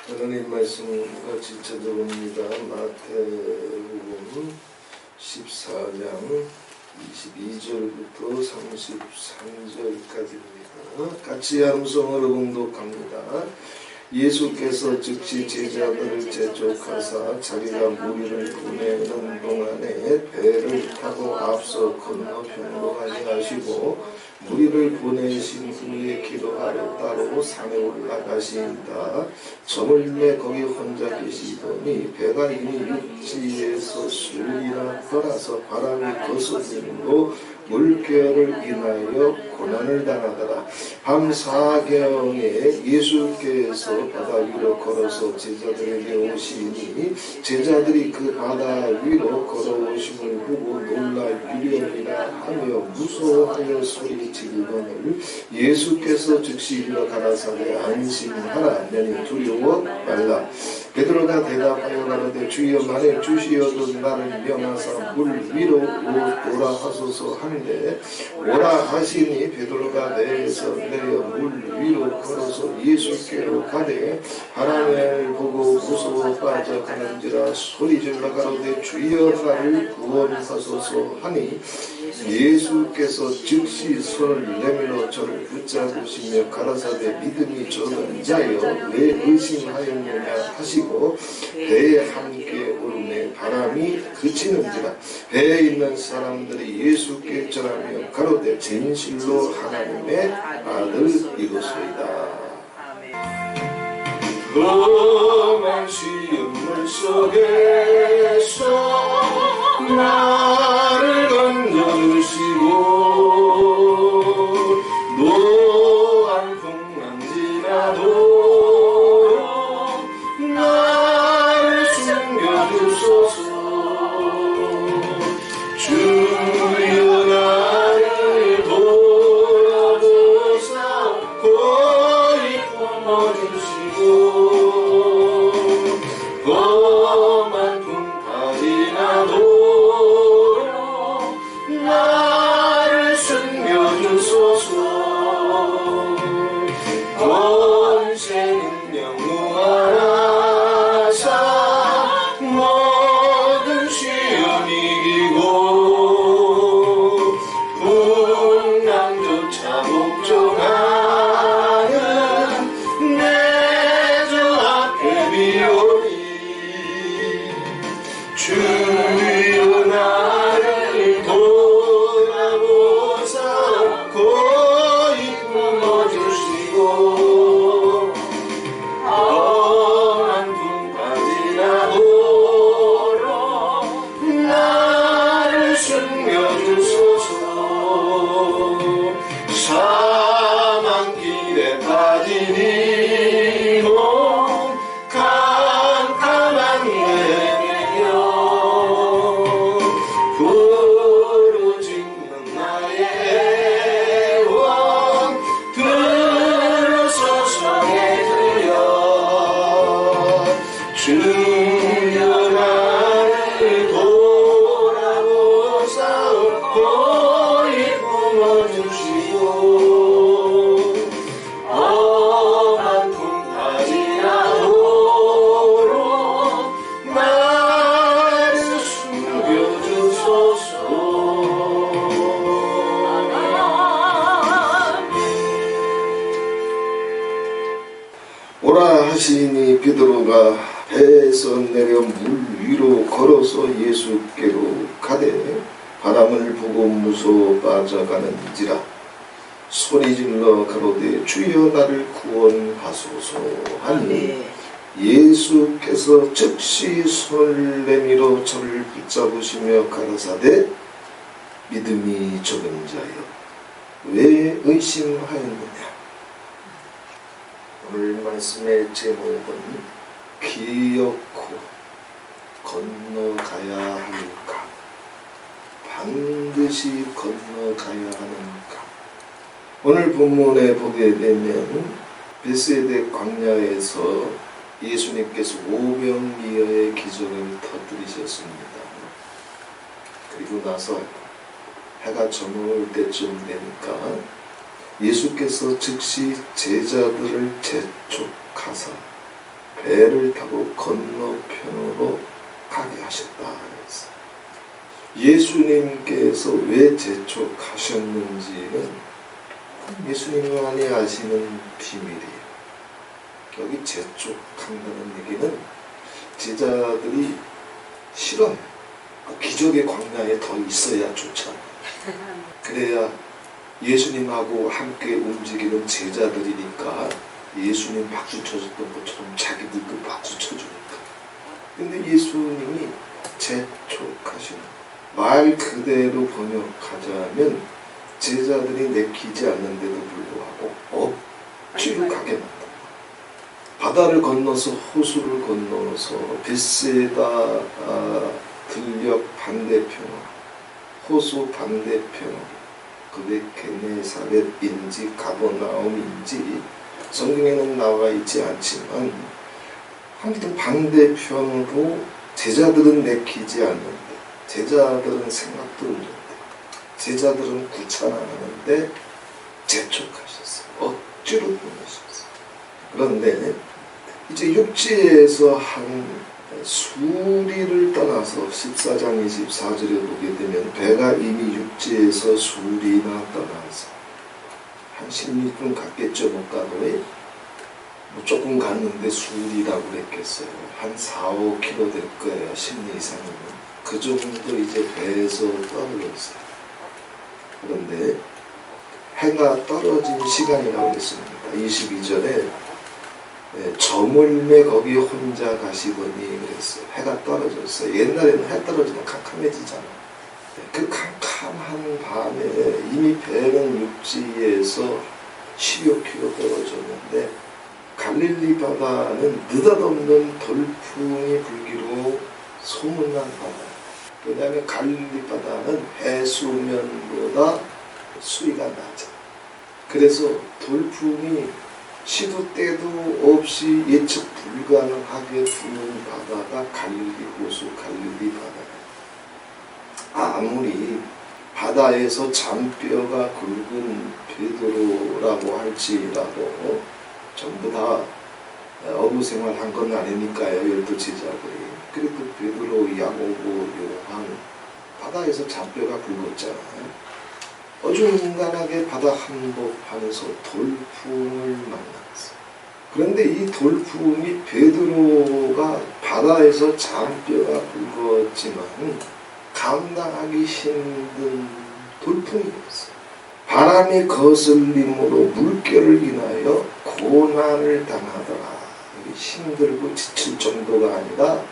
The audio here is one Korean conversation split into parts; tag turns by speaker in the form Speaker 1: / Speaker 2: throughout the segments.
Speaker 1: 하나님 말씀 같이 찾아봅니다. 마태복음 14장 22절부터 33절까지입니다. 같이 함성으로 봉독합니다. 예수께서 즉시 제자들을 재촉하사 자기가 무리를 보내는 동안에 배를 타고 앞서 건너편으로 가시고 무리를 보내신 후에 기도하러 따로 산에 올라가시니까 저물매 거기 혼자 계시더니 배가 이미 육지에서 수리나 떠나서 바람이 거스림으로 물결을 인하여 고난을 당하더라. 밤 사경에 예수께서 바다 위로 걸어서 제자들에게 오시니 제자들이 그 바다 위로 걸어오심을 보고 놀라 유령이라 하며 무서워하여 소리지르거늘 예수께서 즉시 일러 가라사대 안심하라 너희 두려워 말라. 베드로가 대답하여 가로되 주여 만일 주시어도 나를 명하사 물 위로 오라 하소서 하는데 오라 하시니 베드로가 배에서 내려 물 위로 걸어서 예수께로 가되 바람을 보고 무서워 빠져가는지라 소리질러 가로되 주여 나를 구원하소서 하니 예수께서 즉시 손을 내밀어 저를 붙잡으시며 가라사대 믿음이 적은 자여 왜 의심하였느냐 하시고 배에 함께 오르매 바람이 그치는지라. 배에 있는 사람들이 예수께 전하며 가로되 진실로 하나님의 아들이로소이다. 험한 시험 물속에서 나를 건져주시고 노한 풍랑 지나도 나를 숨겨주소서. 주여 나를 돌아보사 고이 품어주시고 험한 풍파 지나도 나를 숨겨주소서. 권세는 영무하사 모든 시험 이기고 풍랑조차 복종하는 내 주 앞에 비오니 주여 나를 돌아보사 고이 품어주시고 험한 풍까지 나도록 나를 숨겨주소서. 사망길에 빠진 이 몸 캄캄한 내며 부르짖는 나의 애원 들으소서에 들려 주여 나를 돌아보사 고이 품어주시고 험한 풍파 지나도록 나를 숨겨주소서. 오라 하시니 베드로가 배에서 내려 물 위로 걸어서 예수께로 가되 바람을 보고 무서워 빠져가는지라 소리질러 가로되 주여 나를 구원하소서 하니 예수께서 즉시 손을 내밀어 저를 붙잡으시며 가라사대 믿음이 적은 자여 왜 의심하였느냐. 오늘 말씀의 제목은 기어코 건너가야 하는가, 반드시 건너가야 하는가. 오늘 본문에 보게 되면 베세대 광야에서 예수님께서 오병이어의 기적을 터뜨리셨습니다. 그리고 나서 해가 저물 때쯤 되니까 예수께서 즉시 제자들을 재촉하사 배를 타고 건너편으로 가게 하셨다 그랬어요. 예수님께서 왜 재촉하셨는지는 예수님만이 아시는 비밀이에요. 여기 재촉한다는 얘기는 제자들이 싫어요. 기적의 광야에 더 있어야 좋잖아요. 그래야 예수님하고 함께 움직이는 제자들이니까 예수님 박수 쳐줬던 것처럼 자기들도 박수 쳐주니까. 근데 예수님이 재촉하시는 말 그대로 번역하자면 제자들이 내키지 않는데도 불구하고 억지로 가게 만든다. 바다를 건너서 호수를 건너서 벳세다 들녘 반대편, 호수 반대편, 그게 게네사렛인지 가버나움인지 성경에는 나와 있지 않지만 아무튼 반대편으로 제자들은 내키지 않는데, 제자들은 생각도 없는데, 제자들은 구차나는데 재촉하셨어요. 억지로 보내셨어요. 그런데 이제 육지에서 한 수리를 떠나서 14장 24절에 보게 되면 배가 이미 육지에서 수리나 떠나서 한 16분 갔겠죠. 못 가도 조금 갔는데 수리라고 그랬겠어요. 한 4, 5km 될 거예요. 10리 이상이면. 그 정도 이제 배에서 떨어졌어요. 그런데 해가 떨어진 시간이라고 했습니다. 22절에 저물매 거기 혼자 가시더니 그랬어요. 해가 떨어졌어요. 옛날에는 해 떨어지면 캄캄해지잖아요. 그 캄캄한 밤에 이미 배는 육지에서 10여 킬로 떨어졌는데 갈릴리 바다는 느닷없는 돌풍이 불기로 소문난 바다예요. 왜냐하면 갈릴리 바다는 해수면보다 수위가 낮아. 그래서 돌풍이 시도 때도 없이 예측 불가능하게 부는 바다가 갈릴리 호수, 갈릴리 바다예요. 아무리 바다에서 잔뼈가 굵은 베드로라고 할지라도 전부 다 어부 생활한 건 아니니까요. 12 제자들이. 그래도 베드로, 야고보, 요한 바다에서 잔뼈가 굵었잖아요. 어중간하게 바다 한복판에서 돌풍을 만났어요. 그런데 이 돌풍이 베드로가 바다에서 잔뼈가 굵었지만 감당하기 힘든 돌풍이었어요. 바람이 거슬림으로 물결을 인하여 고난을 당하더라. 힘들고 지칠 정도가 아니라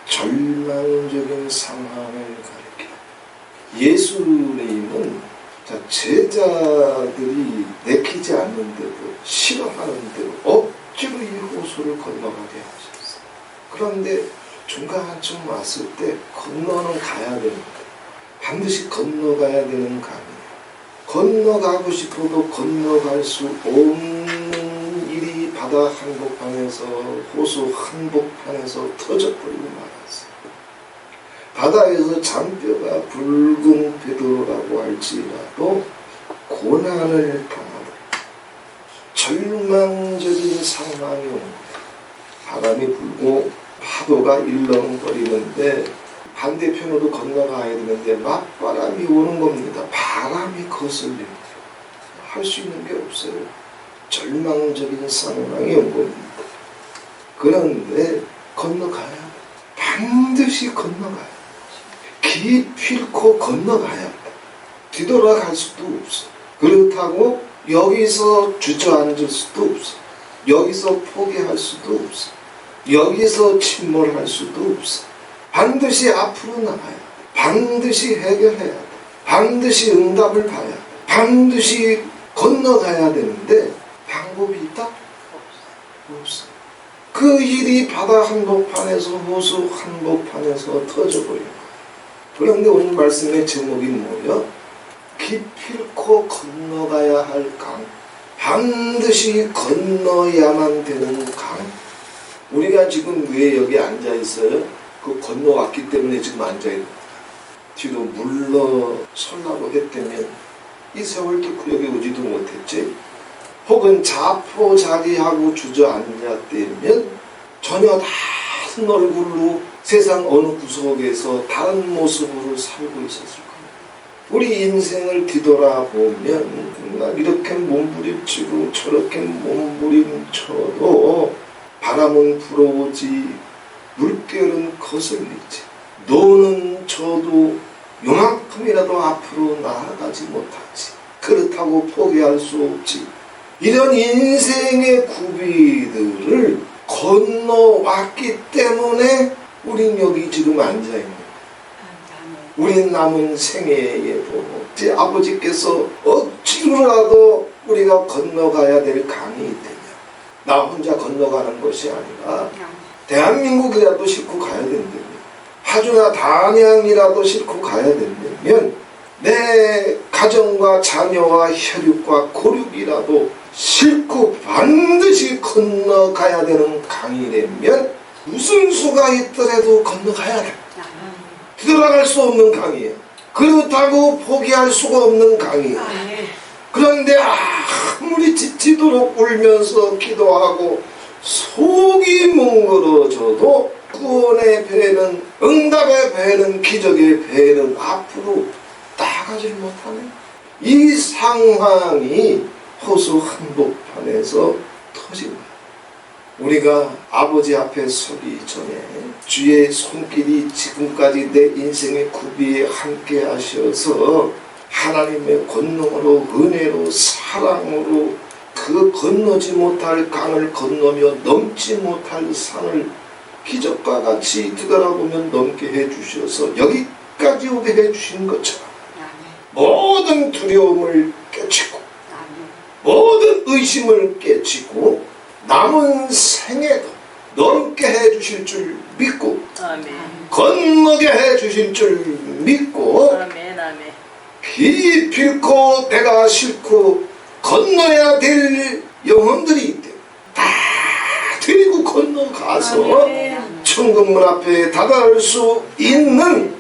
Speaker 1: 절망적인 상황을 가리킵니다. 예수님은 제자들이 내키지 않는데도 싫어하는데도 억지로 이 호수를 건너가게 하셨어요. 그런데 중간쯤 왔을 때 건너는 가야 됩니다. 반드시 건너가야 되는 강이에요. 건너가고 싶어도 건너갈 수 없는 일이 바다 한복판에서, 호수 한복판에서 터져버리고 말았어요. 바다에서 잔뼈가 굵은 베드로라고 할지라도 고난을 당하고 절망적인 상황이 온 거예요. 바람이 불고 파도가 일렁거리는데 반대편으로 건너가야 되는데 맞바람이 오는 겁니다. 바람이 거슬리는 거예요. 할 수 있는 게 없어요. 절망적인 상황이 온 겁니다. 그런데 건너가야 돼. 반드시 건너가야 돼. 기필코 건너가야 돼. 뒤돌아갈 수도 없어. 그렇다고 여기서 주저앉을 수도 없어. 여기서 포기할 수도 없어. 여기서 침몰할 수도 없어. 반드시 앞으로 나가야 돼. 반드시 해결해야 돼. 반드시 응답을 봐야 돼. 반드시 건너가야 되는데 방법이 있다? 없어. 그 일이 바다 한복판에서, 호수 한복판에서 터져버린 거예요. 그런데 오늘 말씀의 제목이 뭐예요? 기필코 건너가야 할 강. 반드시 건너야만 되는 강. 우리가 지금 왜 여기 앉아 있어요? 그 건너왔기 때문에 지금 앉아 있는 거예요. 뒤로 물러서려고 했다면 이 세월 뚫고 여기 오지도 못했지. 혹은 자포자기하고 주저앉았다면 전혀 다른 얼굴로 세상 어느 구석에서 다른 모습으로 살고 있었을 겁니다. 우리 인생을 뒤돌아보면 이렇게 몸부림치고 저렇게 몸부림쳐도 바람은 불어오지 물결은 거슬리지 너는 저도 요만큼이라도 앞으로 나아가지 못하지. 그렇다고 포기할 수 없지. 이런 인생의 구비들을 건너왔기 때문에 우린 여기 지금 앉아있는 거예요. 우린 남은 생애에도 아버지께서 억지로라도 우리가 건너가야 될 강이 있다면 나 혼자 건너가는 것이 아니라 대한민국이라도 싣고 가야 된다면 파주나 단양이라도 싣고 가야 된다면 내 가정과 자녀와 혈육과 고륙이라도 싣고 반드시 건너가야 되는 강이라면 무슨 수가 있더라도 건너가야 돼. 뒤돌아갈 수 없는 강이에요. 그렇다고 포기할 수가 없는 강이에요. 그런데 아무리 지치도록 울면서 기도하고 속이 뭉그러져도 구원의 배는 응답의 배는 기적의 배는 앞으로 나가질 못하네. 이 상황이 호수 한복판에서 터진 거야. 우리가 아버지 앞에 서기 전에 주의 손길이 지금까지 내 인생의 구비에 함께 하셔서 하나님의 권능으로 은혜로 사랑으로 그 건너지 못할 강을 건너며 넘지 못할 산을 기적과 같이 뒤돌아보면 넘게 해주셔서 여기까지 오게 해주신 것처럼 모든 두려움을 깨치고 모든 의심을 깨치고 남은 생에도 넘게 해주실 줄 믿고 건너게 해주실 줄 믿고 기필코 내가 싣고 건너야 될 영혼들이 있대. 다 데리고 건너가서 천국문 앞에 다다를 수 있는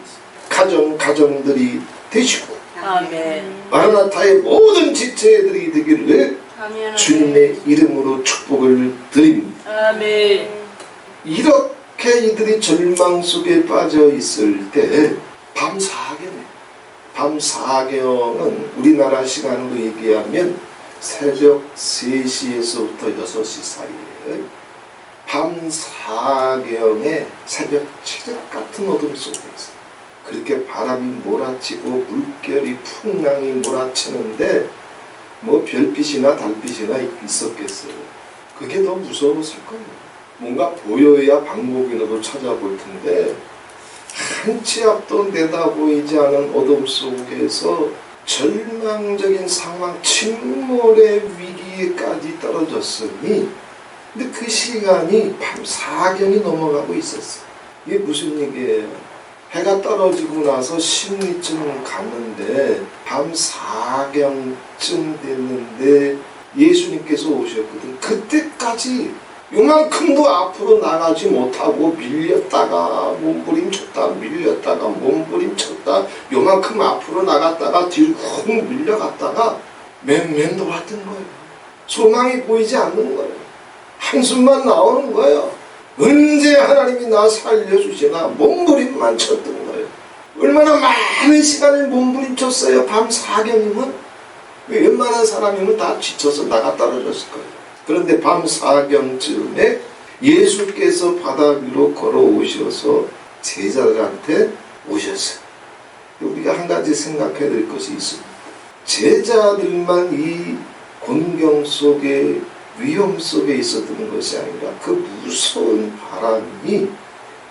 Speaker 1: 가정들이 되시고 마라나타의 모든 지체들이 되기를 주님의 이름으로 축복을 드립니다. 이렇게 이들이 절망 속에 빠져 있을 때 밤 4경에 밤 4경은 우리나라 시간으로 얘기하면 새벽 3시에서부터 6시 사이에 밤 4경에 새벽 최적 같은 어둠 속에서 그렇게 바람이 몰아치고 물결이 풍랑이 몰아치는데 뭐 별빛이나 달빛이나 있었겠어요. 그게 더 무서웠을 거예요. 뭔가 보여야 방법이라도 찾아볼 텐데 한치 앞도 내다보이지 않은 어둠 속에서 절망적인 상황, 침몰의 위기에까지 떨어졌으니 근데 그 시간이 밤 4경이 넘어가고 있었어요. 이게 무슨 얘기예요? 해가 떨어지고 나서 심리쯤 갔는데 밤 4경쯤 됐는데 예수님께서 오셨거든. 그때까지 요만큼도 앞으로 나가지 못하고 밀렸다가 몸부림쳤다 밀렸다가 몸부림쳤다 요만큼 앞으로 나갔다가 뒤로 훅 밀려갔다가 맴맴 돌았던 거예요. 소망이 보이지 않는 거예요. 한숨만 나오는 거예요. 언제 하나님이 나 살려주시나 몸부림만 쳤던 거예요. 얼마나 많은 시간을 몸부림쳤어요. 밤 4경이면 웬만한 사람이면 다 지쳐서 나가 떨어졌을 거예요. 그런데 밤 4경쯤에 예수께서 바다 위로 걸어오셔서 제자들한테 오셨어요. 우리가 한 가지 생각해야 될 것이 있습니다. 제자들만 이 곤경 속에 위험 속에 있었던 것이 아니라 그 무서운 바람이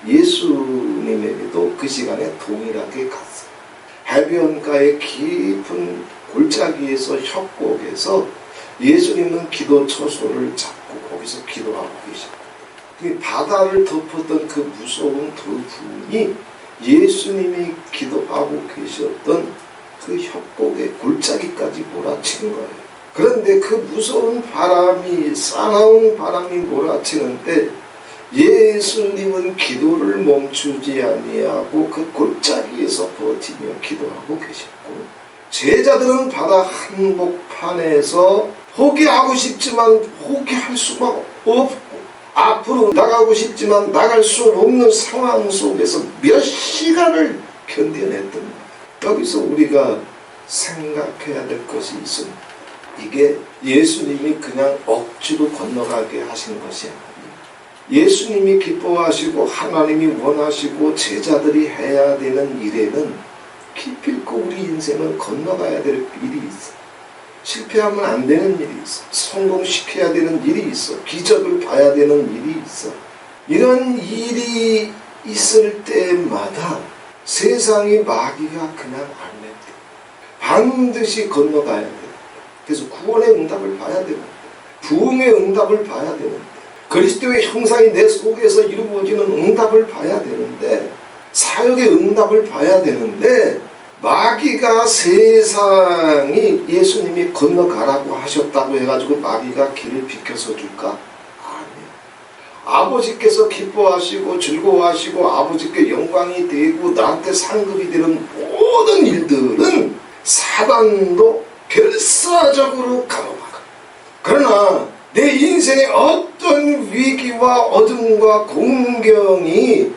Speaker 1: 예수님에게도 그 시간에 동일하게 갔어요. 해변가의 깊은 골짜기에서 협곡에서 예수님은 기도 처소를 잡고 거기서 기도하고 계셨고 바다를 덮었던 그 무서운 돌풍이 예수님이 기도하고 계셨던 그 협곡의 골짜기까지 몰아친 거예요. 그런데 그 무서운 바람이 사나운 바람이 몰아치는데 예수님은 기도를 멈추지 아니하고 그 골짜기에서 버티며 기도하고 계셨고 제자들은 바다 한복판에서 포기하고 싶지만 포기할 수가 없고 앞으로 나가고 싶지만 나갈 수 없는 상황 속에서 몇 시간을 견뎌냈던 거예요. 여기서 우리가 생각해야 될 것이 있습니다. 이게 예수님이 그냥 억지로 건너가게 하신 것이 아니에요. 예수님이 기뻐하시고 하나님이 원하시고 제자들이 해야 되는 일에는 기필코 우리 인생은 건너가야 될 일이 있어. 실패하면 안 되는 일이 있어. 성공시켜야 되는 일이 있어. 기적을 봐야 되는 일이 있어. 이런 일이 있을 때마다 세상의 마귀가 그냥 안 냅둬. 반드시 건너가야 돼. 그래서 구원의 응답을 봐야 되는데, 부흥의 응답을 봐야 되는데, 그리스도의 형상이 내 속에서 이루어지는 응답을 봐야 되는데, 사역의 응답을 봐야 되는데, 마귀가 세상이 예수님이 건너가라고 하셨다고 해가지고 마귀가 길을 비켜서 줄까? 아니에요. 아버지께서 기뻐하시고 즐거워하시고 아버지께 영광이 되고 나한테 상급이 되는 모든 일들은 사단도 결사적으로 가로막아. 그러나 내 인생의 어떤 위기와 어둠과 공경이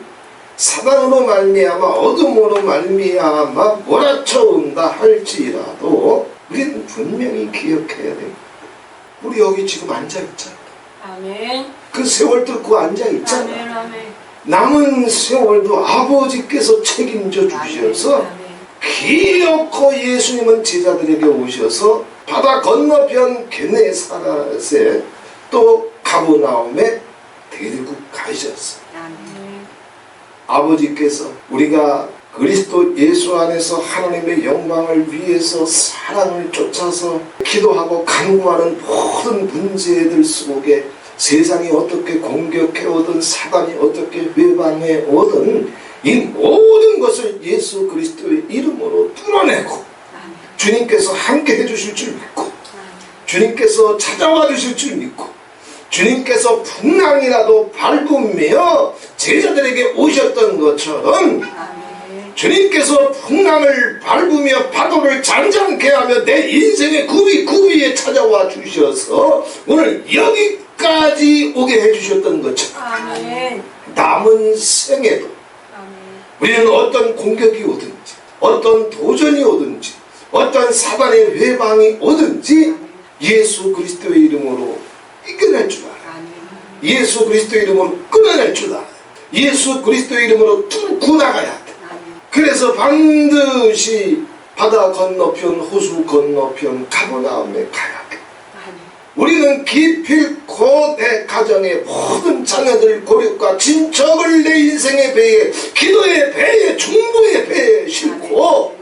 Speaker 1: 사단으로 말미암아 어둠으로 말미암아 몰아쳐온다 할지라도 우리는 분명히 기억해야 됩니다. 우리 여기 지금 앉아있잖아.
Speaker 2: 아멘.
Speaker 1: 그 세월 뚫고 앉아있잖아.
Speaker 2: 아멘, 아멘.
Speaker 1: 남은 세월도 아버지께서 책임져 주셔서 기어코 예수님은 제자들에게 오셔서 바다 건너편 게네사렛에 또 가버나움에 데리고 가셨어.
Speaker 2: 아멘.
Speaker 1: 아버지께서 우리가 그리스도 예수 안에서 하나님의 영광을 위해서 사랑을 쫓아서 기도하고 간구하는 모든 문제들 속에 세상이 어떻게 공격해 오든 사단이 어떻게 회방해 오든 이 모든 것을 예수 그리스도의 이름으로 뚫어내고 주님께서 함께 해주실 줄 믿고 주님께서 찾아와 주실 줄 믿고 주님께서 풍랑이라도 밟으며 제자들에게 오셨던 것처럼 주님께서 풍랑을 밟으며 파도를 잔잔케 하며 내 인생의 구비구비에 찾아와 주셔서 오늘 여기까지 오게 해주셨던 것처럼 남은 생에도 우리는 어떤 공격이 오든지 어떤 도전이 오든지 어떤 사단의 회방이 오든지 예수 그리스도의 이름으로 이겨낼 줄 알아. 예수 그리스도의 이름으로 끊어낼 줄 알아. 예수 그리스도의 이름으로 뚫고 나가야 돼. 그래서 반드시 바다 건너편 호수 건너편 가버나움에 가야 돼. 우리는 기필코 내 가정의 모든 자녀들 고력과 친척을 내 인생의 배에 기도의 배에 중보의 배에 싣고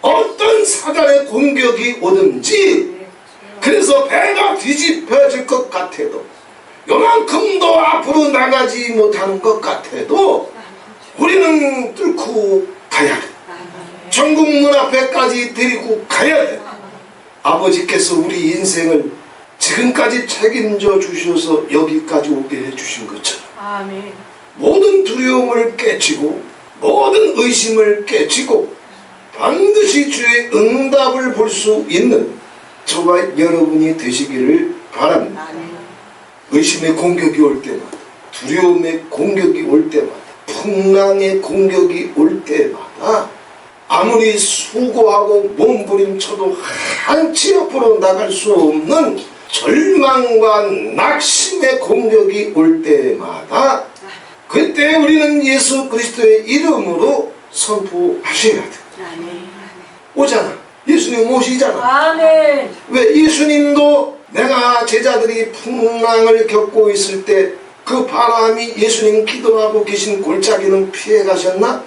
Speaker 1: 어떤 사단의 공격이 오든지 그래서 배가 뒤집혀질 것 같아도 요만큼도 앞으로 나가지 못하는 것 같아도 우리는 뚫고 가야 돼. 천국 문 앞에까지 데리고 가야 돼. 아버지께서 우리 인생을 지금까지 책임져 주셔서 여기까지 오게 해주신 것처럼 모든 두려움을 깨치고 모든 의심을 깨치고 반드시 주의 응답을 볼 수 있는 저와 여러분이 되시기를 바랍니다. 의심의 공격이 올 때마다 두려움의 공격이 올 때마다 풍랑의 공격이 올 때마다 아무리 수고하고 몸부림쳐도 한치 앞으로 나갈 수 없는 절망과 낙심의 공격이 올 때마다 그때 우리는 예수 그리스도의 이름으로 선포하셔야 돼. 오잖아. 예수님 오시잖아.
Speaker 2: 아멘.
Speaker 1: 왜 예수님도 내가 제자들이 풍랑을 겪고 있을 때 그 바람이 예수님 기도하고 계신 골짜기는 피해 가셨나?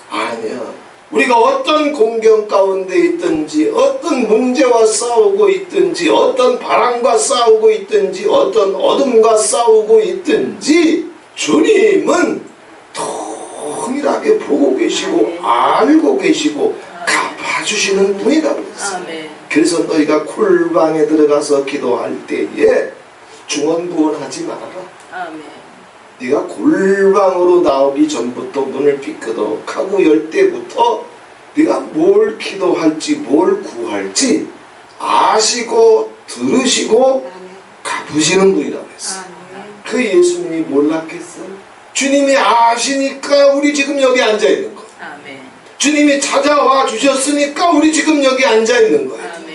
Speaker 1: 아니야. 우리가 어떤 공경 가운데 있든지 어떤 문제와 싸우고 있든지 어떤 바람과 싸우고 있든지 어떤 어둠과 싸우고 있든지 주님은 동일하게 보고 계시고 알고 계시고 갚아주시는 분이라고 했어요. 그래서 너희가 굴방에 들어가서 기도할 때에 중언부언하지 말아라. 네가 골방으로 나오기 전부터 문을 삐끄덕하고 열 때부터 네가 뭘 기도할지 뭘 구할지 아시고 들으시고 갚으시는 분이라고 했어요. 그 예수님이 몰랐겠어요? 주님이 아시니까 우리 지금 여기 앉아있는 거예요.
Speaker 2: 아멘.
Speaker 1: 주님이 찾아와 주셨으니까 우리 지금 여기 앉아있는 거예요.
Speaker 2: 아멘.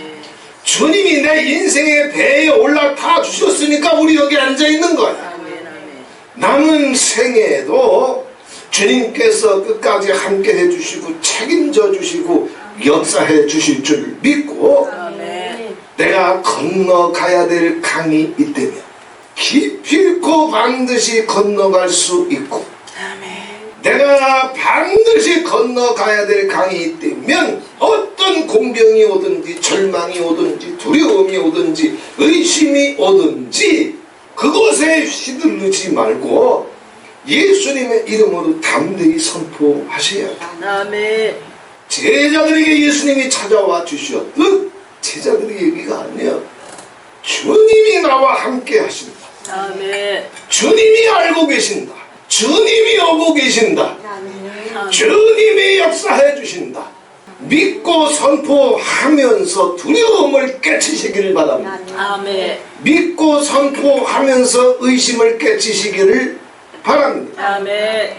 Speaker 1: 주님이 내 인생의 배에 올라타 주셨으니까 우리 여기 앉아있는 거예요.
Speaker 2: 아멘. 아멘.
Speaker 1: 남은 생애에도 주님께서 끝까지 함께 해주시고 책임져 주시고 역사해 주실 줄 믿고
Speaker 2: 아멘.
Speaker 1: 내가 건너가야 될 강이 있다면 기필코 반드시 건너갈 수 있고 내가 반드시 건너가야 될 강이 있다면 어떤 공경이 오든지 절망이 오든지 두려움이 오든지 의심이 오든지 그것에 휘둘르지 말고 예수님의 이름으로 담대히 선포하셔야 돼요.
Speaker 2: 아멘.
Speaker 1: 제자들에게 예수님이 찾아와 주셨듯 제자들의 얘기가 아니에요. 주님이 나와 함께 하신다.
Speaker 2: 아멘.
Speaker 1: 주님이 알고 계신다. 주님이 오고 계신다.
Speaker 2: 아멘.
Speaker 1: 주님이 역사해 주신다. 믿고 선포하면서 두려움을 깨치시기를 바랍니다.
Speaker 2: 아멘.
Speaker 1: 믿고 선포하면서 의심을 깨치시기를 바랍니다.
Speaker 2: 아멘.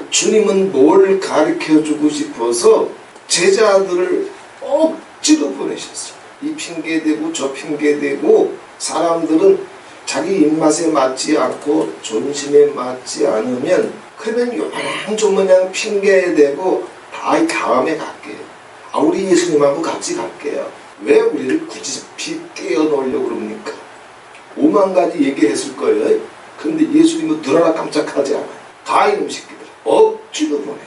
Speaker 1: 주님은 뭘 가르쳐주고 싶어서 제자들을 억지로 보내셨어요. 이 핑계대고 저 핑계대고 사람들은 자기 입맛에 맞지 않고 존심에 맞지 않으면 그러면 요만한 핑계대고 다음에 갈게요. 우리 예수님하고 같이 갈게요. 왜 우리를 굳이 깨어놓으려고 그럽니까? 5만 가지 얘기했을 거예요. 근데 예수님은 눈 하나 깜짝하지 않아요. 다 이놈 새끼들 억지로 보냈어요.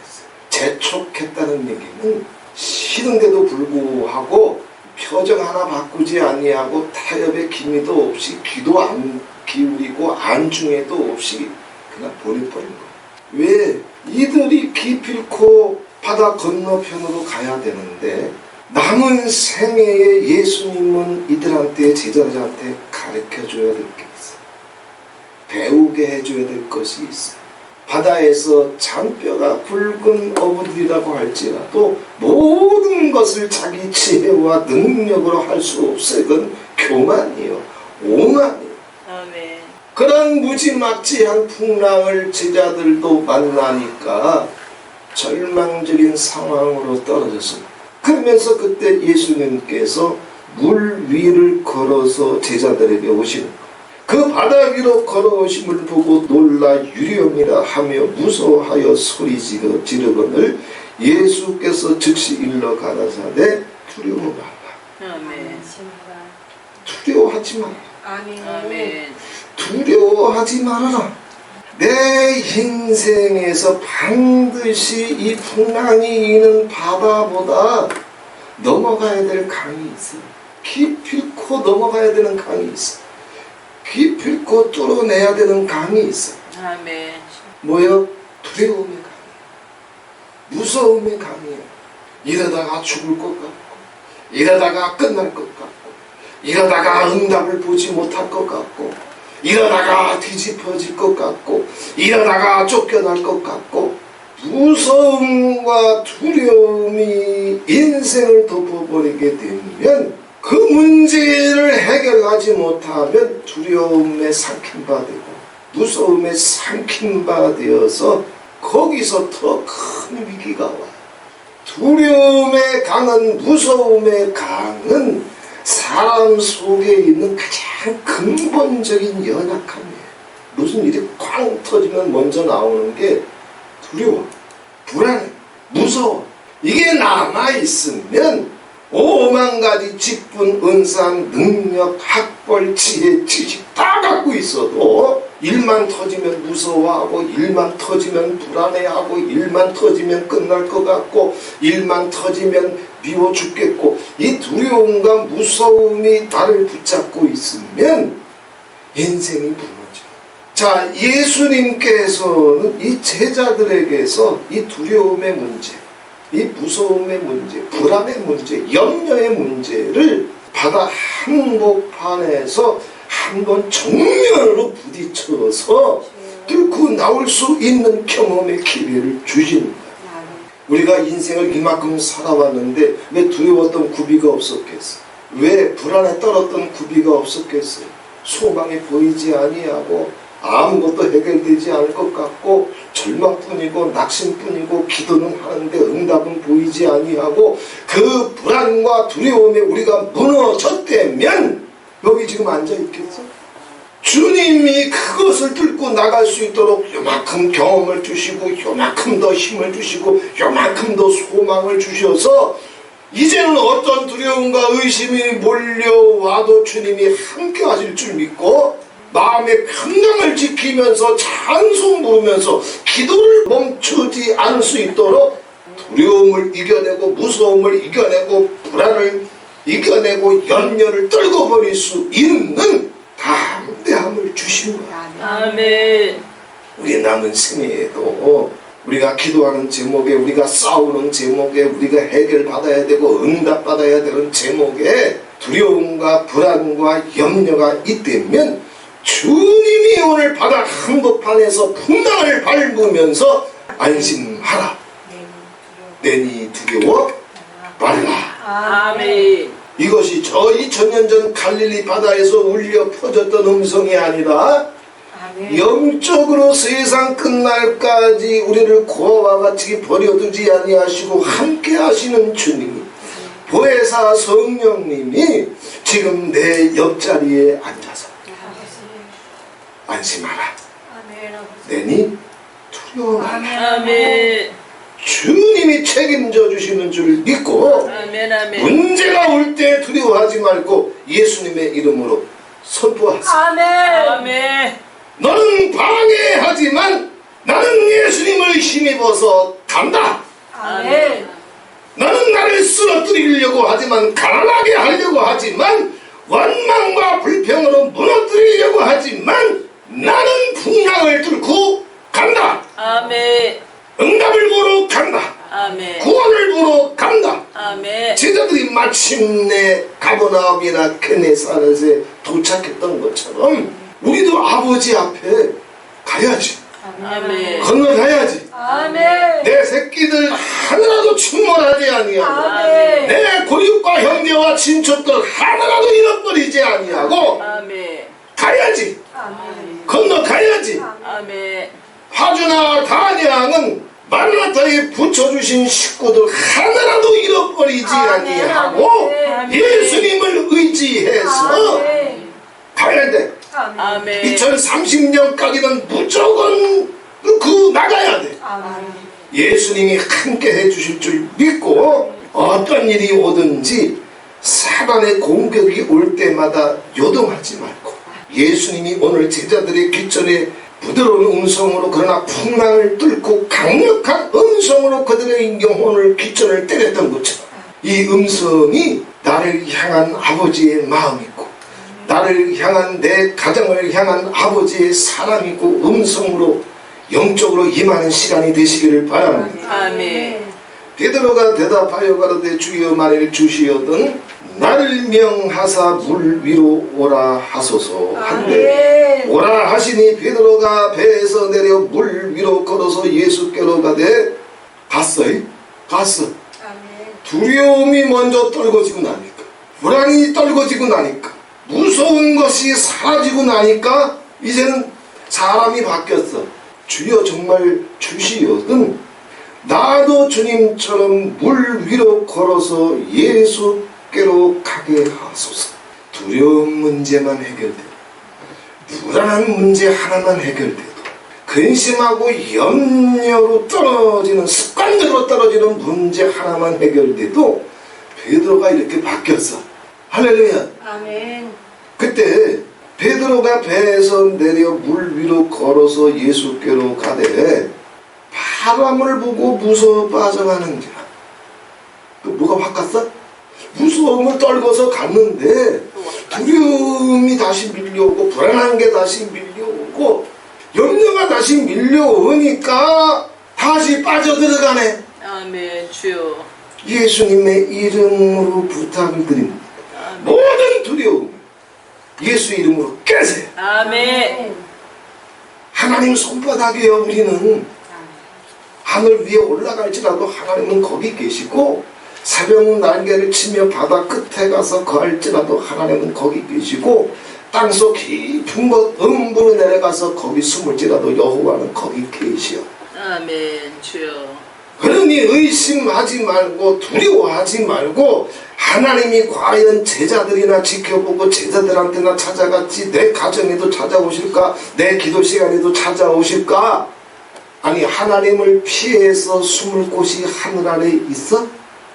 Speaker 1: 재촉했다는 얘기는 싫은데도 불구하고 표정 하나 바꾸지 아니하고 타협의 기미도 없이 귀도 안 기울이고 안중에도 없이 그냥 보내버린 거예요. 왜? 이들이 기필코 바다 건너편으로 가야 되는데 남은 생애에 예수님은 이들한테 제자들한테 가르쳐줘야 될 게 있어요. 배우게 해줘야 될 것이 있어요. 바다에서 잔뼈가 굵은 어부들이라고 할지라도 모든 것을 자기 지혜와 능력으로 할 수 없어요. 이건 교만이요. 오만이요.
Speaker 2: 아멘.
Speaker 1: 그런 무지막지한 풍랑을 제자들도 만나니까 절망적인 상황으로 떨어졌습니다. 그러면서 그때 예수님께서 물 위를 걸어서 제자들에게 오시는 거예요. 그 바다 위로 걸어오심을 보고 놀라 유령이라 하며 무서워하여 소리 지르거늘 예수께서 즉시 일러 가라사대 두려워 말라.
Speaker 2: 아멘.
Speaker 1: 두려워하지 말라.
Speaker 2: 아멘.
Speaker 1: 두려워하지 말아라. 내 인생에서 반드시 이 풍랑이 있는 바다보다 넘어가야 될 강이 있어요. 기필코 넘어가야 되는 강이 있어요. 기필코 뚫어내야 되는 강이 있어요.
Speaker 2: 아멘.
Speaker 1: 뭐요? 두려움의 강이에요. 무서움의 강이에요. 이러다가 죽을 것 같고 이러다가 끝날 것 같고 이러다가 응답을 보지 못할 것 같고 이러다가 뒤집어질 것 같고 이러다가 쫓겨날 것 같고 무서움과 두려움이 인생을 덮어버리게 되면 그 문제를 해결하지 못하면 두려움에 삼킨 바 되고 무서움에 삼킨 바 되어서 거기서 더 큰 위기가 와요. 두려움의 강은 무서움의 강은 사람 속에 있는 가장 근본적인 연약함이에요. 무슨 일이 쾅 터지면 먼저 나오는 게 두려워, 불안해, 무서워. 이게 남아있으면 5만 가지 직분, 은상, 능력, 학벌, 지혜, 지식 다 갖고 있어도 일만 터지면 무서워하고 일만 터지면 불안해하고 일만 터지면 끝날 것 같고 일만 터지면 미워 죽겠고 이 두려움과 무서움이 나를 붙잡고 있으면 인생이 무너져요. 자, 예수님께서는 이 제자들에게서 이 두려움의 문제, 이 무서움의 문제, 불안의 문제, 염려의 문제를 바다 한복판에서 한번 정면으로 부딪혀서 뚫고 나올 수 있는 경험의 기회를 주시는 거예요. 우리가 인생을 이만큼 살아왔는데 왜 두려웠던 구비가 없었겠어요? 왜 불안에 떨었던 구비가 없었겠어요? 소망이 보이지 아니하고 아무것도 해결되지 않을 것 같고 절망뿐이고 낙심뿐이고 기도는 하는데 응답은 보이지 아니하고 그 불안과 두려움에 우리가 무너졌다면 여기 지금 앉아있겠어? 주님이 그것을 뚫고 나갈 수 있도록 요만큼 경험을 주시고 요만큼 더 힘을 주시고 요만큼 더 소망을 주셔서 이제는 어떤 두려움과 의심이 몰려와도 주님이 함께 하실 줄 믿고 마음의 평강을 지키면서 찬송 부르면서 기도를 멈추지 않을 수 있도록 두려움을 이겨내고 무서움을 이겨내고 불안을 이겨내고 염려를 떨궈버릴 수 있는 담대함을 주신 거야.
Speaker 2: 아멘.
Speaker 1: 우리 남은 생애에도 우리가 기도하는 제목에 우리가 싸우는 제목에 우리가 해결받아야 되고 응답받아야 되는 제목에 두려움과 불안과 염려가 있다면 주님이 오늘 바다 한복판에서 풍랑을 밟으면서 안심하라. 내니 두려워 말라.
Speaker 2: 아멘.
Speaker 1: 이것이 저 2000년 전 갈릴리 바다에서 울려 퍼졌던 음성이 아니라 영적으로 세상 끝날까지 우리를 고아와 같이 버려두지 아니하시고 함께 하시는 주님이 보혜사 성령님이 지금 내 옆자리에 앉아서 안심하라. 내니 두려워 말라.
Speaker 2: 아멘.
Speaker 1: 주님이 책임져 주시는 줄 믿고
Speaker 2: 아멘. 아멘.
Speaker 1: 문제가 올 때 두려워하지 말고 예수님의 이름으로 선포하세요.
Speaker 2: 아멘. 아멘.
Speaker 1: 너는 방해하지만 나는 예수님을 힘입어서 간다.
Speaker 2: 아멘.
Speaker 1: 너는 나를 쓰러뜨리려고 하지만 가난하게 하려고 하지만 원망과 불평으로 무너뜨리려고 하지만 나는 풍랑을 뚫고 간다.
Speaker 2: 아멘.
Speaker 1: 응답을 보러 간다.
Speaker 2: 아멘.
Speaker 1: 구원을 보러 간다.
Speaker 2: 아멘.
Speaker 1: 제자들이 마침내 가버나움이나 게네사렛에 도착했던 것처럼 우리도 아버지 앞에 가야지.
Speaker 2: 아멘.
Speaker 1: 건너가야지.
Speaker 2: 아멘.
Speaker 1: 내 새끼들 하나라도 충만하지 아니하고
Speaker 2: 아멘.
Speaker 1: 내 고륙과 형제와 친척들 하나라도 잃어버리지 아니하고
Speaker 2: 아멘.
Speaker 1: 가야지.
Speaker 2: 아멘.
Speaker 1: 건너가야지.
Speaker 2: 아멘.
Speaker 1: 하주나 단양은 마르나타에 붙여주신 식구들 하나라도 잃어버리지 아니하고 예수님을 의지해서 가야 돼.
Speaker 2: 아멘.
Speaker 1: 2030년까지는 무조건 나가야 돼. 예수님이 함께 해주실 줄 믿고 어떤 일이 오든지 사단의 공격이 올 때마다 요동하지 말고 예수님이 오늘 제자들의 귀천에 부드러운 음성으로 그러나 풍랑을 뚫고 강력한 음성으로 그들의 영혼을 귀천을 때렸던 것처럼 이 음성이 나를 향한 아버지의 마음이고 나를 향한 내 가정을 향한 아버지의 사랑이고 음성으로 영적으로 임하는 시간이 되시기를 바랍니다.
Speaker 2: 아멘.
Speaker 1: 베드로가 대답하여 가로되 주여 만일 주시어든 나를 명하사 물 위로 오라 하소서 한데 오라 하시니 베드로가 배에서 내려 물 위로 걸어서 예수께로 가되 갔어요. 갔어. 두려움이 먼저 떨궈지고 나니까 불안이 떨궈지고 나니까 무서운 것이 사라지고 나니까 이제는 사람이 바뀌었어. 주여 정말 주시어든 나도 주님처럼 물 위로 걸어서 예수께로 가게 하소서. 두려운 문제만 해결돼도 불안한 문제 하나만 해결돼도 근심하고 염려로 떨어지는 습관적으로 떨어지는 문제 하나만 해결돼도 베드로가 이렇게 바뀌었어. 할렐루야.
Speaker 2: 아멘.
Speaker 1: 그때 베드로가 배에서 내려 물 위로 걸어서 예수께로 가되 바람을 보고 무서워 빠져가는지라. 그 뭐가 바꿨어? 무서움을 떨궈서 갔는데 두려움이 다시 밀려오고 불안한 게 다시 밀려오고 염려가 다시 밀려오니까 다시 빠져들어가네.
Speaker 2: 아멘. 주여.
Speaker 1: 예수님의 이름으로 부탁을 드립니다. 모든 두려움 예수 이름으로 깨세요.
Speaker 2: 아멘.
Speaker 1: 하나님 손바닥이에요. 우리는 하늘 위에 올라갈지라도 하나님은 거기 계시고 새벽 날개를 치며 바다 끝에 가서 거할지라도 하나님은 거기 계시고 땅속 깊은 곳 음부로 내려가서 거기 숨을지라도 여호와는 거기 계시오.
Speaker 2: 아멘. 주여.
Speaker 1: 그러니 의심하지 말고 두려워하지 말고 하나님이 과연 제자들이나 지켜보고 제자들한테나 찾아갔지 내 가정에도 찾아오실까? 내 기도 시간에도 찾아오실까? 아니 하나님을 피해서 숨을 곳이 하늘 아래 있어?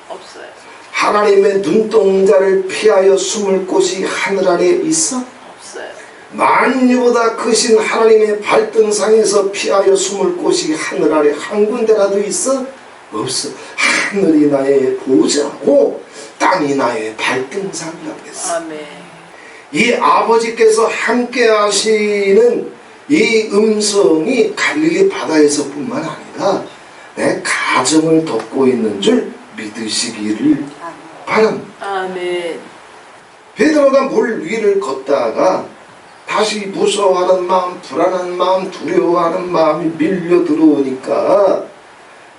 Speaker 2: 없어요.
Speaker 1: 하나님의 눈동자를 피하여 숨을 곳이 하늘 아래 있어?
Speaker 2: 없어요.
Speaker 1: 만유보다 크신 하나님의 발등상에서 피하여 숨을 곳이 하늘 아래 한 군데라도 있어? 없어. 하늘이 나의 보좌고 땅이 나의 발등상이라고 했어.
Speaker 2: 아멘.
Speaker 1: 이 아버지께서 함께 하시는 이 음성이 갈릴리 바다에서 뿐만 아니라 내 가정을 덮고 있는 줄 믿으시기를 바랍니다.
Speaker 2: 아멘.
Speaker 1: 베드로가 물 위를 걷다가 다시 무서워하는 마음, 불안한 마음, 두려워하는 마음이 밀려 들어오니까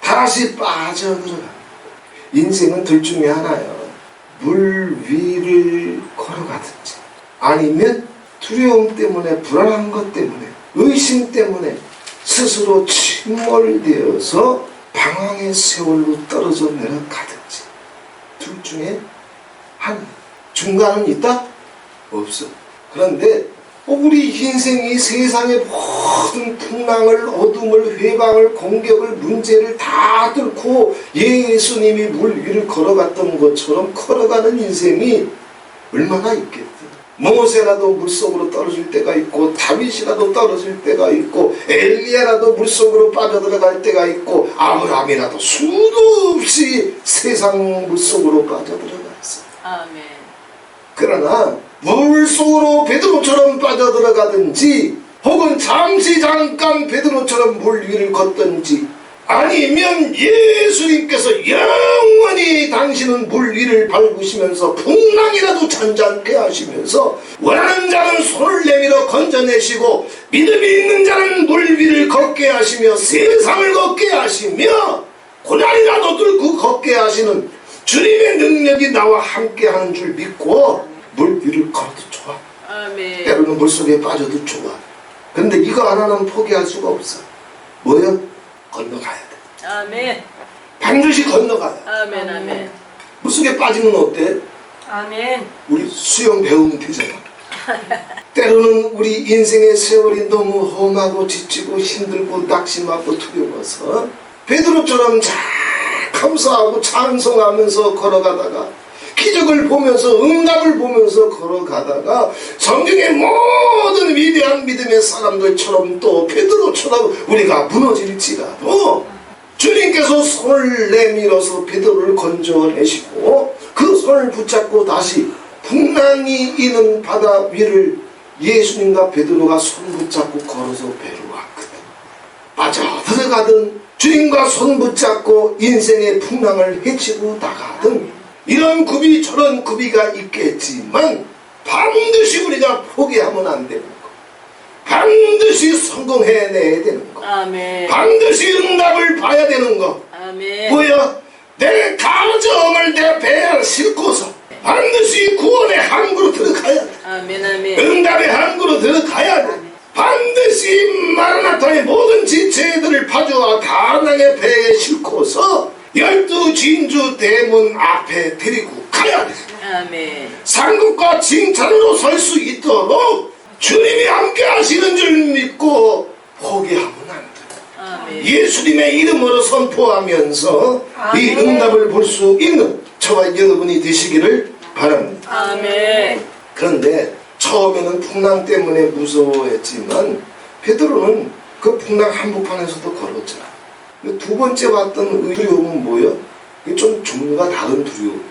Speaker 1: 다시 빠져들어가. 인생은 둘 중에 하나예요. 물 위를 걸어가든지 아니면 두려움 때문에, 불안한 것 때문에, 의심 때문에 스스로 침몰되어서 방황의 세월로 떨어져 내려가든지 둘 중에 하나. 중간은 있다? 없어. 그런데 우리 인생이 세상의 모든 풍랑을, 어둠을, 회방을, 공격을, 문제를 다 뚫고 예수님이 물 위를 걸어갔던 것처럼 걸어가는 인생이 얼마나 있겠어. 모세라도 물속으로 떨어질 때가 있고, 다윗이라도 떨어질 때가 있고, 엘리야라도 물속으로 빠져들어갈 때가 있고, 아브라함이라도 수도 없이 세상 물속으로 빠져들어갔어.
Speaker 2: 아멘.
Speaker 1: 그러나 물속으로 베드로처럼 빠져들어가든지 혹은 잠깐 베드로처럼 물 위를 걷든지 아니면 예수님께서 영원히 당신은 물 위를 밟으시면서 풍랑이라도 잔잔케 하시면서 원하는 자는 손을 내밀어 건져내시고 믿음이 있는 자는 물 위를 걷게 하시며 세상을 걷게 하시며 고난이라도 뚫고 걷게 하시는 주님의 능력이 나와 함께하는 줄 믿고 물 위를 걸어도 좋아.
Speaker 2: 아멘.
Speaker 1: 때로는 물속에 빠져도 좋아. 근데 이거 하나는 포기할 수가 없어. 뭐야? 건너가야 돼.
Speaker 2: 아멘.
Speaker 1: 반드시 건너가야 돼.
Speaker 2: 아멘. 아멘.
Speaker 1: 물속에 빠지면 어때?
Speaker 2: 아멘.
Speaker 1: 우리 수영 배우면 되잖아. 때로는 우리 인생의 세월이 너무 험하고 지치고 힘들고 낙심하고 두려워서 베드로처럼 잘 감사하고 찬송하면서 걸어가다가 기적을 보면서 응답을 보면서 걸어가다가 성경의 모든 위대한 믿음의 사람들처럼 또 베드로처럼 우리가 무너질지라도 주님께서 손을 내밀어서 베드로를 건져내시고 그 손을 붙잡고 다시 풍랑이 있는 바다 위를 예수님과 베드로가 손 붙잡고 걸어서 배로 왔거든. 빠져들어가든 주님과 손 붙잡고 인생의 풍랑을 헤치고 나가든 이런 구비 저런 구비가 있겠지만 반드시 우리가 포기하면 안 되는 거, 반드시 성공해내야 되는 거,
Speaker 2: 아멘.
Speaker 1: 반드시 응답을 봐야 되는 거.
Speaker 2: 아멘.
Speaker 1: 뭐야? 내 가정을 내 배에 싣고서 반드시 구원의 항구로 들어가야 돼.
Speaker 2: 아멘. 아멘.
Speaker 1: 응답의 항구로 들어가야 돼. 반드시 마라나타의 모든 지체들을 파주와 가나의 배에 싣고서 12진주 대문 앞에 데리고 가야 돼.
Speaker 2: 아멘.
Speaker 1: 상급과 칭찬으로 설 수 있도록 주님이 함께 하시는 줄 믿고 포기하면 안 돼.
Speaker 2: 아멘.
Speaker 1: 예수님의 이름으로 선포하면서 이 응답을 볼 수 있는 저와 여러분이 되시기를 바랍니다.
Speaker 2: 아멘.
Speaker 1: 그런데 처음에는 풍랑 때문에 무서워했지만 베드로는 그 풍랑 한복판에서도 걸었잖아. 두 번째 왔던 두려움은 뭐야? 이게 좀 종류가 다른 두려움.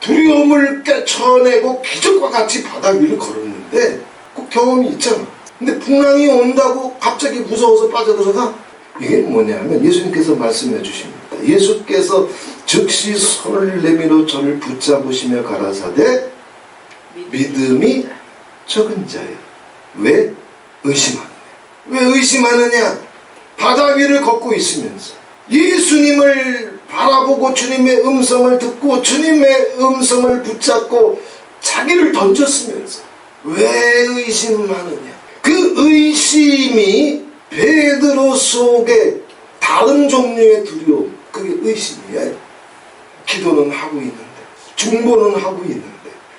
Speaker 1: 두려움을 깨쳐내고 기적과 같이 바다 위를 걸었는데 그 경험이 있잖아. 근데 풍랑이 온다고 갑자기 무서워서 빠져들어가? 이게 뭐냐면 예수님께서 말씀해 주십니다. 예수께서 즉시 손을 내밀어 저를 붙잡으시며 가라사대 믿음이 적은 자예요. 왜? 의심하느냐. 왜 의심하느냐? 바다 위를 걷고 있으면서 예수님을 바라보고 주님의 음성을 듣고 주님의 음성을 붙잡고 자기를 던졌으면서 왜 의심하느냐? 그 의심이 베드로 속에 다른 종류의 두려움, 그게 의심이에요. 기도는 하고 있는데, 중보는 하고 있는데,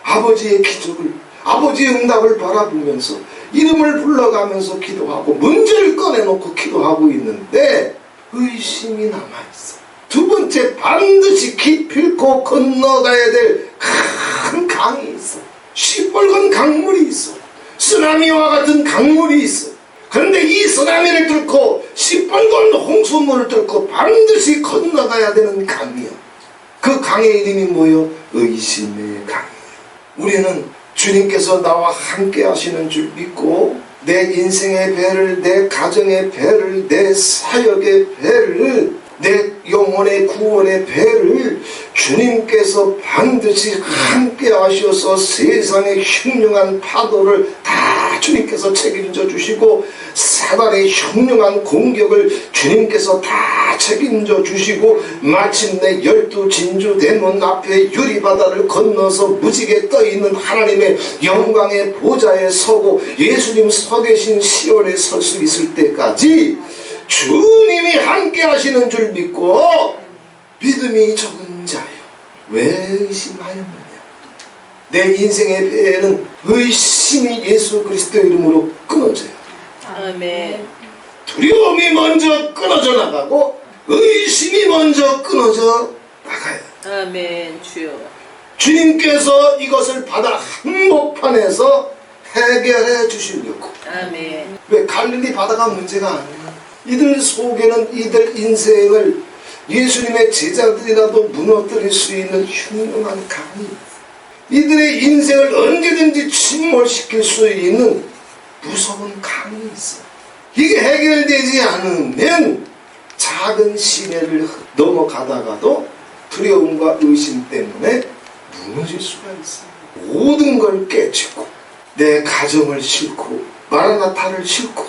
Speaker 1: 아버지의 기적을, 아버지의 응답을 바라보면서 이름을 불러가면서 기도하고 문제를 꺼내놓고 기도하고 있는데 의심이 남아있어. 두 번째, 반드시 기필코 건너가야 될 큰 강이 있어. 시뻘건 강물이 있어. 쓰나미와 같은 강물이 있어. 그런데 이 쓰나미를 뚫고 시뻘건 홍수물을 뚫고 반드시 건너가야 되는 강이야. 그 강의 이름이 뭐요? 의심의 강이에요. 우리는 주님께서 나와 함께 하시는 줄 믿고 내 인생의 배를, 내 가정의 배를, 내 사역의 배를, 내 영혼의 구원의 배를 주님께서 반드시 함께 하셔서 세상의 흉흉한 파도를 다 주님께서 책임져 주시고 사단의 흉흉한 공격을 주님께서 다 책임져 주시고 마침내 12진주 대문 앞에 유리바다를 건너서 무지개 떠있는 하나님의 영광의 보좌에 서고 예수님 서 계신 시온에 설 수 있을 때까지 주님이 함께 하시는 줄 믿고 믿음이 적은 자요 왜 의심하였느냐? 내 인생의 배에는 의심이 예수 그리스도의 이름으로 끊어져요.
Speaker 2: 아멘.
Speaker 1: 두려움이 먼저 끊어져 나가고 의심이 먼저 끊어져 나가요.
Speaker 2: 아멘. 주여.
Speaker 1: 주님께서 이것을 바다 한복판에서 해결해 주시려고.
Speaker 2: 아멘.
Speaker 1: 왜? 갈릴리 바다가 문제가 아니에요. 이들 속에는 이들 인생을 예수님의 제자들이라도 무너뜨릴 수 있는 흉흉한 강이, 이들의 인생을 언제든지 침몰시킬 수 있는 무서운 강이 있어. 이게 해결되지 않으면 작은 시내를 넘어가다가도 두려움과 의심 때문에 무너질 수가 있어요. 모든 걸 깨치고 내 가정을 싣고 마라나타를 싣고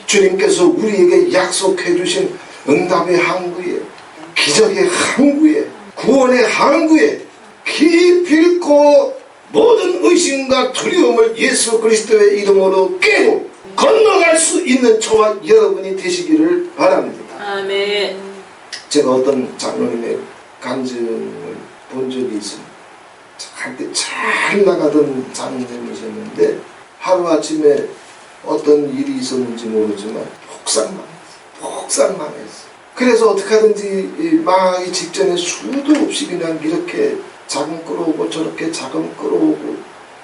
Speaker 1: 주님께서 우리에게 약속해 주신 응답의 항구에, 기적의 항구에, 구원의 항구에 기필코 모든 의심과 두려움을 예수 그리스도의 이름으로 깨고 건너갈 수 있는 저와 여러분이 되시기를 바랍니다.
Speaker 2: 아멘.
Speaker 1: 제가 어떤 장로님의 간증을 본 적이 있습니다. 한때 잘 나가던 장로님이셨는데 하루아침에 어떤 일이 있었는지 모르지만 폭삭망했어. 그래서 어떻게 하든지 망하기 직전에 수도 없이 그냥 이렇게 자금 끌어오고 저렇게 자금 끌어오고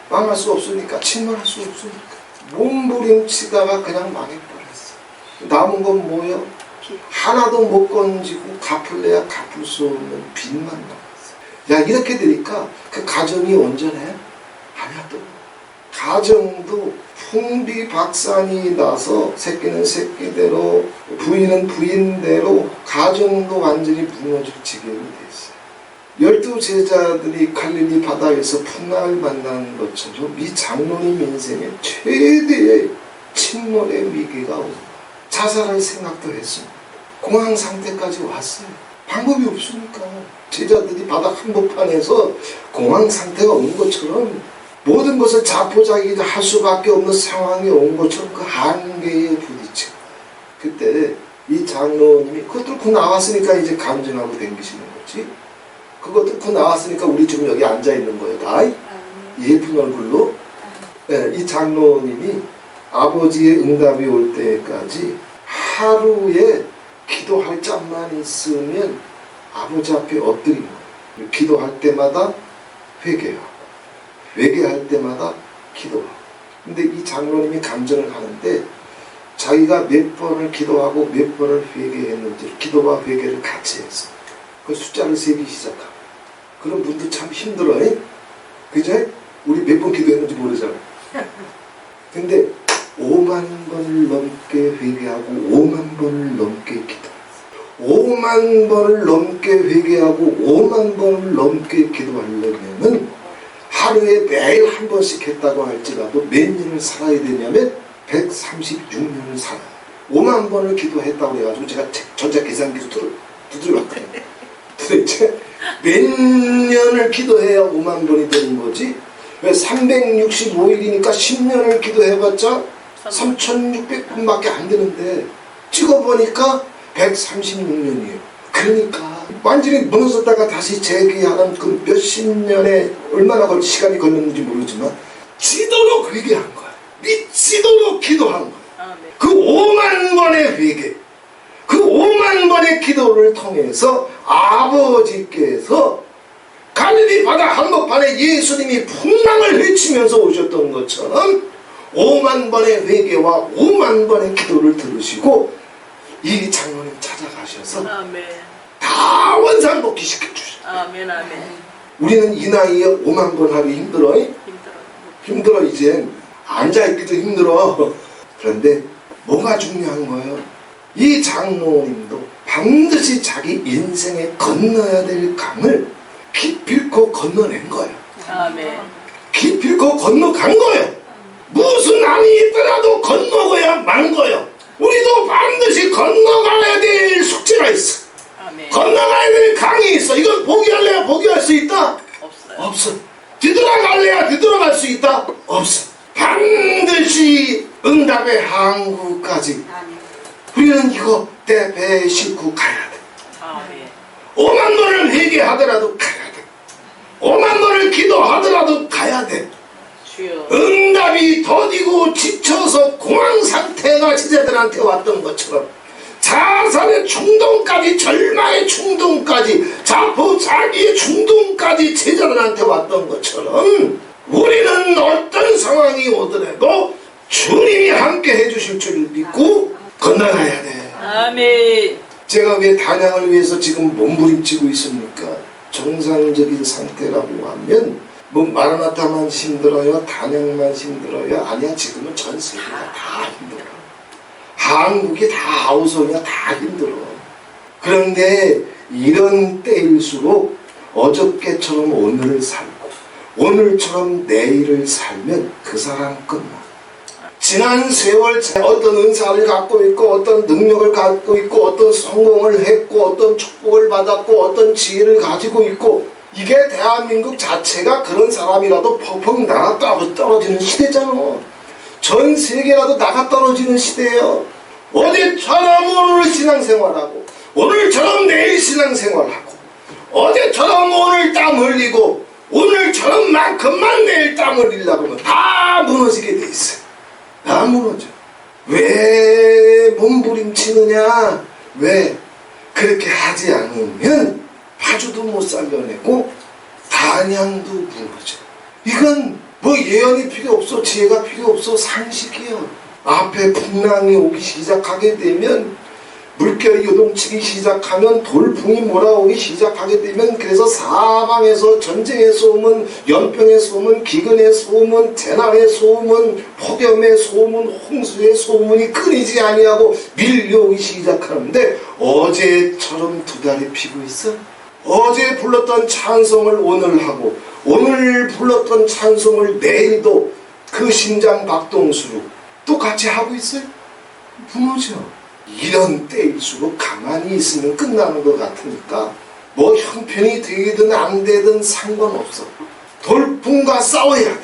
Speaker 1: 망할 수 없으니까, 침몰할 수 없으니까 몸부림치다가 그냥 망해버렸어. 남은 건 뭐예요? 하나도 못 건지고 갚을래야 갚을 수 없는 빚만 남았어. 야, 이렇게 되니까 그 가정이 온전해? 하나도. 가정도 풍비박산이 나서 새끼는 새끼대로 부인은 부인대로 가정도 완전히 무너질 지경이 됐어요. 12 제자들이 갈릴리 바다에서 풍랑을 만난 것처럼 이 장로님 인생에 최대의 침몰의 위기가 옵니다. 자살할 생각도 했습니다. 공황 상태까지 왔어요. 방법이 없으니까. 제자들이 바다 한복판에서 공황 상태가 온 것처럼 모든 것을 자포자기를 할 수밖에 없는 상황이 온 것처럼 그 한계에 부딪혀. 그때 이 장로님이 그거 뚫고 나왔으니까 이제 감정하고 댕기시는 거지. 그거 뚫고 나왔으니까 우리 지금 여기 앉아있는 거예요. 다 예쁜 얼굴로. 네, 이 장로님이 아버지의 응답이 올 때까지 하루에 기도할 짬만 있으면 아버지 앞에 엎드린 거예요. 기도할 때마다 회개하고 회개할 때마다 기도하고. 근데 이 장로님이 감정을 하는데 자기가 몇 번을 기도하고 몇 번을 회개했는지 기도와 회개를 같이 했어. 그 숫자를 세기 시작하고. 그런 분들 참 힘들어요. 그죠? 우리 몇 번 기도했는지 모르잖아. 근데 5만 번을 넘게 회개하고 5만 번을 넘게 기도했어. 5만 번을 넘게 회개하고 5만 번을 넘게 기도하려면은 하루에 매일 한 번씩 했다고 할지라도 몇 년을 살아야 되냐면 136년을 살아요. 5만 번을 기도했다고 해가지고 제가 전자계산기로 두드려봤거든요. 도대체 몇 년을 기도해야 5만 번이 되는 거지? 왜 365일이니까 10년을 기도해봤자 3600분밖에 안 되는데 찍어보니까 136년이에요. 그러니까 완전히 무너졌다가 다시 재기하는 그 몇십 년에 얼마나 시간이 걸렸는지 모르지만 지도록 회개한 거야. 미치도록 기도한 거야.
Speaker 2: 아멘.
Speaker 1: 그 5만 번의 회개, 그 5만 번의 기도를 통해서 아버지께서 갈릴리 바다 한복판에 예수님이 풍랑을 헤치면서 오셨던 것처럼 5만 번의 회개와 5만 번의 기도를 들으시고 이 장로님 찾아가셔서
Speaker 2: 아멘.
Speaker 1: 다 원상복귀 시켜주셨어요.
Speaker 2: 아멘. 아멘.
Speaker 1: 우리는 이 나이에 5만 번 하기 힘들어? 힘들어. 이젠 앉아있기도 힘들어. 그런데 뭐가 중요한 거예요? 이 장로님도 반드시 자기 인생에 건너야 될 강을 기필코 건너낸 거예요.
Speaker 2: 아멘.
Speaker 1: 기필코 건너간 거예요. 무슨 암이 있더라도 건너고야 만 거예요. 우리도 반드시 건너가야 될 숙제가 있어.
Speaker 2: 아멘.
Speaker 1: 건너가야 될 강이 있어. 이걸 포기할래야 포기할 수 있다?
Speaker 2: 없어요.
Speaker 1: 없어. 뒤돌아갈래야 뒤돌아갈 수 있다? 없어. 반드시 응답의 항구까지 우리는 이거 때 배에 싣고 가야 돼.
Speaker 2: 아멘.
Speaker 1: 5만 번을 회개하더라도 가야 돼. 5만 번을 기도하더라도 가야 돼.
Speaker 2: 주여.
Speaker 1: 응답이 더디고 지쳐서 공황 상태가 제자들한테 왔던 것처럼 자살의 충동까지, 절망의 충동까지, 자포자기의 충동까지 제자들한테 왔던 것처럼 우리는 어떤 상황이 오더라도 주님이 함께 해주실 줄 믿고 건너가야 돼.
Speaker 2: 아멘.
Speaker 1: 제가 왜 단양을 위해서 지금 몸부림치고 있습니까? 정상적인 상태라고 하면 뭐 마라나타만 힘들어요? 단양만 힘들어요? 아니야, 지금은 전 세계가 다 힘들어. 한국이 다 아우성이야, 다 힘들어. 그런데 이런 때일수록 어저께처럼 오늘을 살고 오늘처럼 내일을 살면 그 사람 끝나. 지난 세월 어떤 은사를 갖고 있고 어떤 능력을 갖고 있고 어떤 성공을 했고 어떤 축복을 받았고 어떤 지혜를 가지고 있고 이게 대한민국 자체가 그런 사람이라도 펑펑 나가 떨어지는 시대잖아. 전 세계라도 나가 떨어지는 시대예요. 어제처럼 오늘 신앙생활하고 오늘처럼 내일 신앙생활하고 어제처럼 오늘 땀 흘리고 오늘처럼만큼만 내일 땀 흘리려고 하면 다 무너지게 돼 있어요. 다 무너져. 왜 몸부림치느냐? 왜? 그렇게 하지 않으면 파주도 못 살려내고 단양도 무너져. 이건 뭐 예언이 필요 없어, 지혜가 필요 없어, 상식이요. 앞에 풍랑이 오기 시작하게 되면, 물결이 요동치기 시작하면, 돌풍이 몰아오기 시작하게 되면, 그래서 사방에서 전쟁의 소문, 연병의 소문, 기근의 소문, 재난의 소문, 폭염의 소문, 홍수의 소문이 끊이지 아니하고 밀려오기 시작하는데 어제처럼 두 달이 피고 있어? 어제 불렀던 찬송을 오늘 하고 오늘 불렀던 찬송을 내일도 그 심장 박동수로 똑같이 하고 있어요? 무너져. 이런 때일수록 가만히 있으면 끝나는 것 같으니까 뭐 형편이 되든 안 되든 상관없어. 돌풍과 싸워야 돼.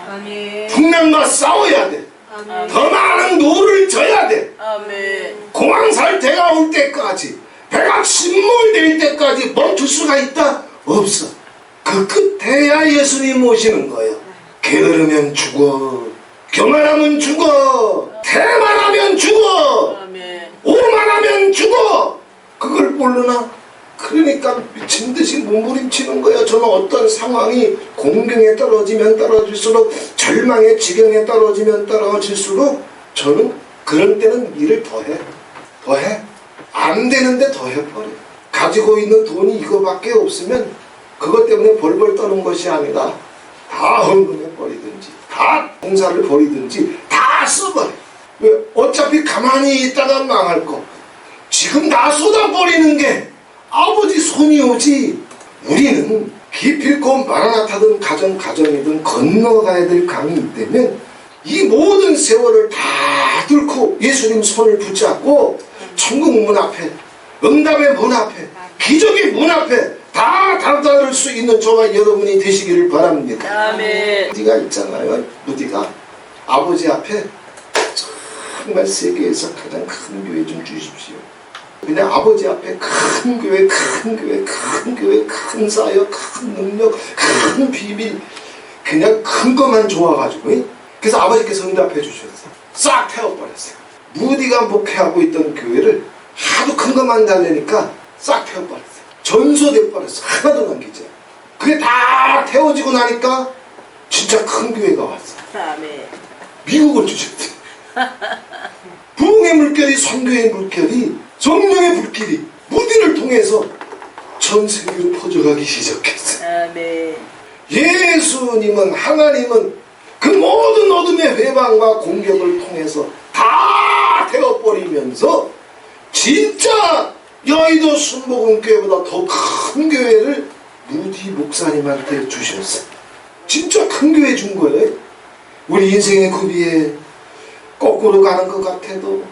Speaker 2: 아멘.
Speaker 1: 풍랑과 싸워야 돼.
Speaker 2: 아멘.
Speaker 1: 더 많은 노를 져야 돼.
Speaker 2: 아멘.
Speaker 1: 공황상태가 올 때까지, 배가 침몰될 때까지 멈출 수가 있다? 없어. 그 끝에야 예수님 오시는 거예요. 게으르면 죽어, 교만하면 죽어, 태만하면 죽어,
Speaker 2: 아멘.
Speaker 1: 오만하면 죽어. 그걸 모르나? 그러니까 미친듯이 몸부림치는 거야. 저는 어떤 상황이 공경에 떨어지면 떨어질수록, 절망의 지경에 떨어지면 떨어질수록 저는 그런 때는 일을 더해. 안 되는데 더 해버려. 가지고 있는 돈이 이거밖에 없으면 그것 때문에 벌벌 떠는 것이 아니라 다 헌금해버리든지 다 봉사를 버리든지 다 써버려. 왜? 어차피 가만히 있다가 망할 거. 지금 다 쏟아버리는 게 아버지 손이 오지. 우리는 기필코 마라나타든 가정이든 건너가야 될 강이 있다면 이 모든 세월을 다 뚫고 예수님 손을 붙잡고 천국 문 앞에, 응답의 문 앞에, 기적의 문 앞에 다 다룰 수 있는 저와 여러분이 되시기를 바랍니다.
Speaker 2: 아멘.
Speaker 1: 무디가 있잖아요. 무디가 아버지 앞에 정말 세계에서 가장 큰 교회 좀 주십시오. 그냥 아버지 앞에 큰 교회, 큰 교회, 큰 교회, 큰 사역, 큰 능력, 큰 비밀, 그냥 큰 것만 좋아가지고, 그래서 아버지께서 응답해 주셨어요. 싹 태워버렸어요. 무디가 목회하고 있던 교회를 하도 큰 것만 달래니까 싹 태워버렸어요. 전소돼 버렸어. 하나도 남기지 않아요. 그게 다 태워지고 나니까 진짜 큰 교회가 왔어.
Speaker 2: 아멘.
Speaker 1: 미국을 주셨대. 부흥의 물결이, 선교의 물결이, 성령의 불길이 무디를 통해서 전 세계로 퍼져가기 시작했어.
Speaker 2: 아멘.
Speaker 1: 예수님은, 하나님은 그 모든 어둠의 회방과 공격을 통해서 다 태워버리면서 진짜 여의도 순복음교회보다 더 큰 교회를 무디 목사님한테 주셨어요. 진짜 큰 교회 준 거예요. 우리 인생의 고비에 거꾸로 가는 것 같아도,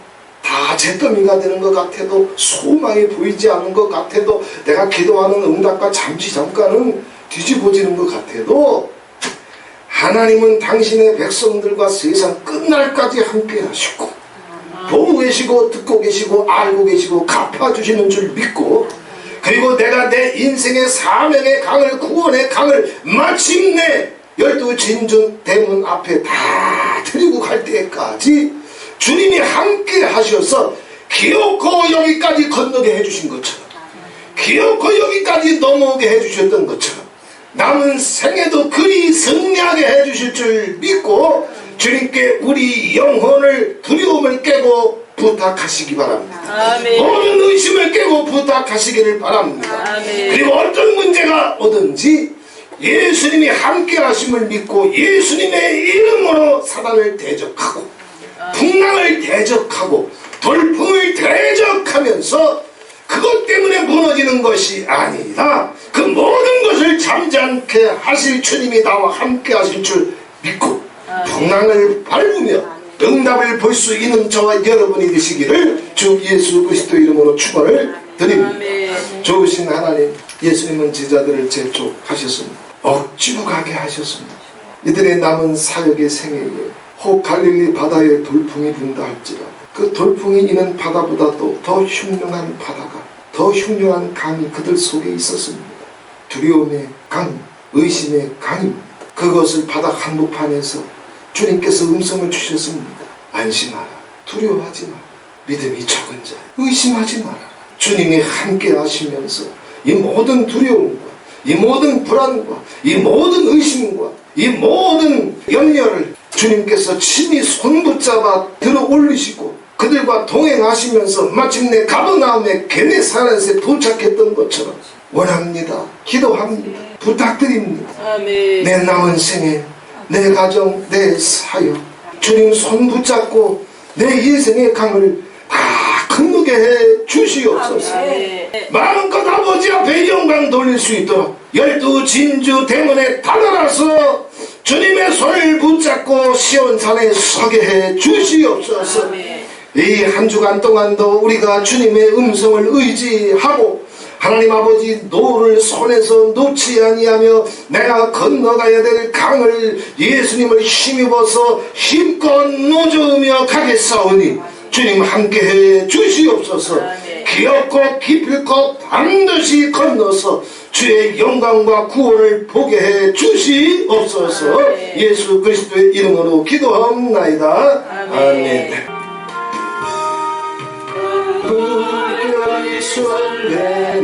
Speaker 1: 다 잿더미가 되는 것 같아도, 소망이 보이지 않는 것 같아도, 내가 기도하는 응답과 잠시 잠깐은 뒤집어지는 것 같아도, 하나님은 당신의 백성들과 세상 끝날까지 함께 하시고, 보고 계시고 듣고 계시고 알고 계시고 갚아주시는 줄 믿고, 그리고 내가 내 인생의 사명의 강을, 구원의 강을 마침내 12진주 대문 앞에 다 드리고 갈 때까지 주님이 함께 하셔서 기어코 여기까지 건너게 해주신 것처럼, 기어코 여기까지 넘어오게 해주셨던 것처럼 남은 생에도 그리 승리하게 해주실 줄 믿고 주님께 우리 영혼을, 두려움을 깨고 부탁하시기 바랍니다.
Speaker 2: 아멘.
Speaker 1: 모든 의심을 깨고 부탁하시기를 바랍니다.
Speaker 2: 아멘.
Speaker 1: 그리고 어떤 문제가 오든지 예수님이 함께 하심을 믿고 예수님의 이름으로 사단을 대적하고 풍랑을 대적하고 돌풍을 대적하면서 그것 때문에 무너지는 것이 아니라 그 모든 것을 잠잠케 하실 주님이 나와 함께 하실 줄 믿고 풍랑을 밟으며 응답을 볼 수 있는 저와 여러분이 되시기를 주 예수 그리스도 이름으로 축원을 드립니다.
Speaker 2: 아멘.
Speaker 1: 좋으신 하나님, 예수님은 제자들을 재촉하셨습니다. 억지로 가게 하셨습니다. 이들의 남은 사역의 생애에 혹 갈릴리 바다에 돌풍이 분다 할지라 그 돌풍이 있는 바다보다도 더 흉흉한 바다가, 더 흉흉한 강이 그들 속에 있었습니다. 두려움의 강, 의심의 강입니다. 그것을 바다 한복판에서 주님께서 음성을 주셨습니다. 안심하라, 두려워하지 마라, 믿음이 적은 자 의심하지 마라. 주님이 함께 하시면서 이 모든 두려움과 이 모든 불안과 이 모든 의심과 이 모든 염려를 주님께서 친히 손붙잡아 들어 올리시고 그들과 동행하시면서 마침내 가버나움의 게네사렛에 도착했던 것처럼 원합니다, 기도합니다, 부탁드립니다.
Speaker 2: 아멘.
Speaker 1: 내 남은 생에, 내 가정, 내 사역 주님 손 붙잡고 내 인생의 강을 다 건너게 해 주시옵소서.
Speaker 2: 아멘.
Speaker 1: 마음껏 아버지 앞에 영광 돌릴 수 있도록 12진주 대문에 다다라서 주님의 손을 붙잡고 시온산에 서게 해 주시옵소서.
Speaker 2: 아멘.
Speaker 1: 이 한 주간 동안도 우리가 주님의 음성을 의지하고 하나님 아버지 노를 손에서 놓지 아니하며 내가 건너가야 될 강을 예수님을 힘입어서 힘껏 노저으며 가겠사오니 주님 함께해 주시옵소서. 기업고 깊을고 반드시 건너서 주의 영광과 구원을 보게 해 주시옵소서. 예수 그리스도의 이름으로 기도하옵나이다. 아멘. 물결이 쏠래